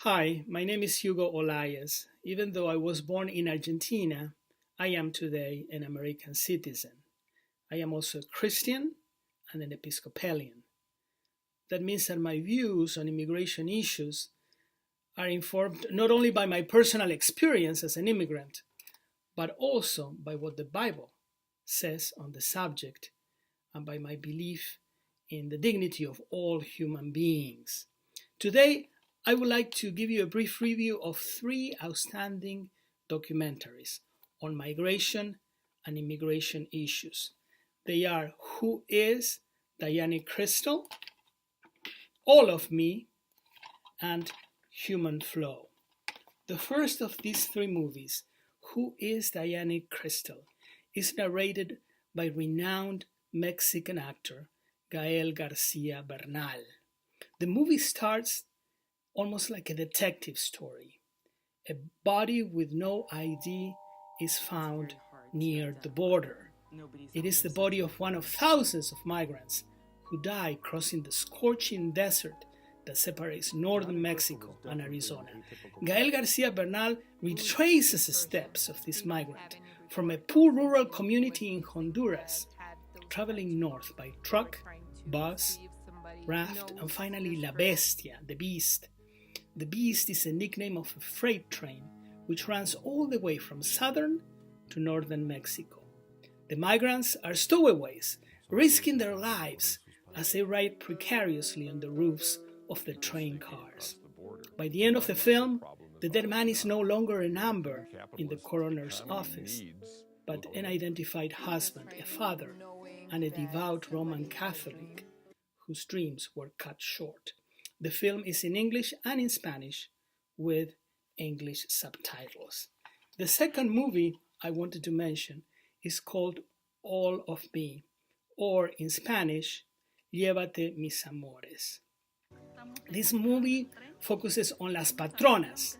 Hi, my name is Hugo Olayas. Even though I was born in Argentina, I am today an American citizen. I am also a Christian and an Episcopalian. That means that my views on immigration issues are informed not only by my personal experience as an immigrant, but also by what the Bible says on the subject and by my belief in the dignity of all human beings. Today, I would like to give you a brief review of three outstanding documentaries on migration and immigration issues. They are Who is Diane Crystal, All of Me, and Human Flow. The first of these three movies, Who is Diane Crystal, is narrated by renowned Mexican actor Gael Garcia Bernal. The movie starts almost like a detective story. A body with no ID is found near the border. It is the body of one of thousands of migrants who died crossing the scorching desert that separates northern Mexico and Arizona. Gael Garcia Bernal retraces the steps of this migrant from a poor rural community in Honduras, traveling north by truck, bus, raft, and finally La Bestia, the beast. The beast is a nickname of a freight train which runs all the way from southern to northern Mexico. The migrants are stowaways, risking their lives as they ride precariously on the roofs of the train cars. By the end of the film, the dead man is no longer a number in the coroner's office, but an identified husband, a father, and a devout Roman Catholic whose dreams were cut short. The film is in English and in Spanish with English subtitles. The second movie I wanted to mention is called All of Me, or in Spanish, Llévate mis amores. This movie focuses on Las Patronas,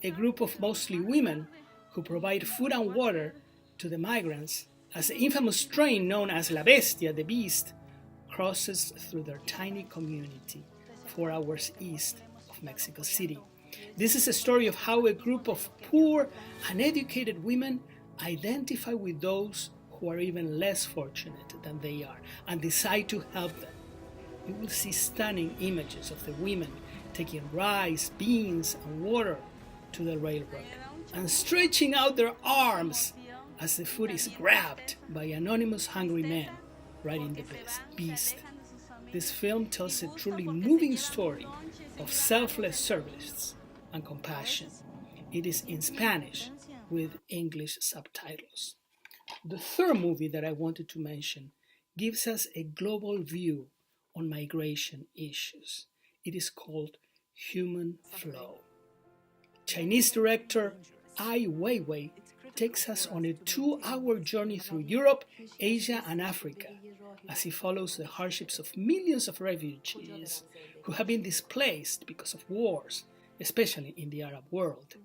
a group of mostly women who provide food and water to the migrants as the infamous train known as La Bestia, the Beast, crosses through their tiny community 4 hours east of Mexico City. This is a story of how a group of poor, uneducated women identify with those who are even less fortunate than they are and decide to help them. You will see stunning images of the women taking rice, beans, and water to the railroad and stretching out their arms as the food is grabbed by anonymous hungry men riding the beast. This film tells a truly moving story of selfless service and compassion. It is in Spanish with English subtitles. The third movie that I wanted to mention gives us a global view on migration issues. It is called Human Flow. Chinese director Ai Weiwei takes us on a 2-hour journey through Europe, Asia, and Africa as he follows the hardships of millions of refugees who have been displaced because of wars, especially in the Arab world.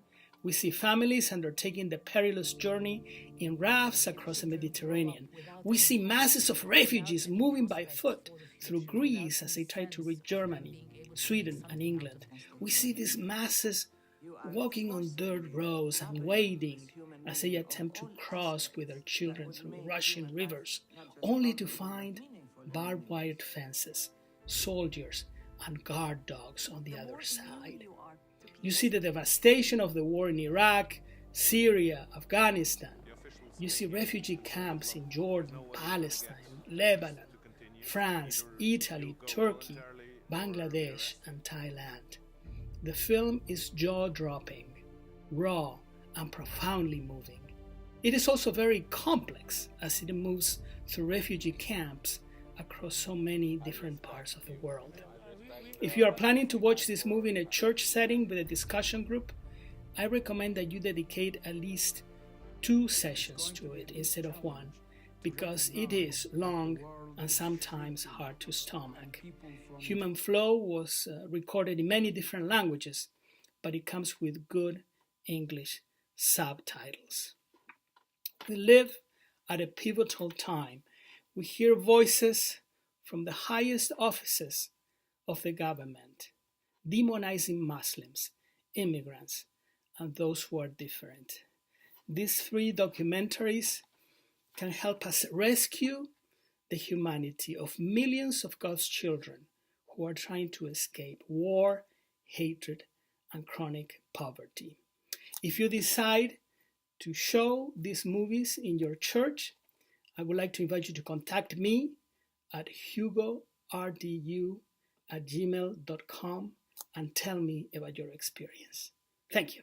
We see families undertaking the perilous journey in rafts across the Mediterranean. We see masses of refugees moving by foot through Greece as they try to reach Germany, Sweden, and England. We see these masses walking on dirt roads and wading as they attempt to cross with their children through rushing rivers, only to find barbed wire fences, soldiers, and guard dogs on the other side. You see the devastation of the war in Iraq, Syria, Afghanistan. You see refugee camps in Jordan, Palestine, Lebanon, France, Italy, Turkey, Bangladesh, and Thailand. The film is jaw-dropping, raw, and profoundly moving. It is also very complex as it moves through refugee camps across so many different parts of the world. If you are planning to watch this movie in a church setting with a discussion group, I recommend that you dedicate at least 2 sessions to it instead of 1, because it is long and sometimes hard to stomach. Human Flow was recorded in many different languages, but it comes with good English subtitles. We live at a pivotal time. We hear voices from the highest offices of the government demonizing Muslims, immigrants, and those who are different. These 3 documentaries can help us rescue the humanity of millions of God's children who are trying to escape war, hatred, and chronic poverty. If you decide to show these movies in your church, I would like to invite you to contact me at hugordu@gmail.com and tell me about your experience. Thank you.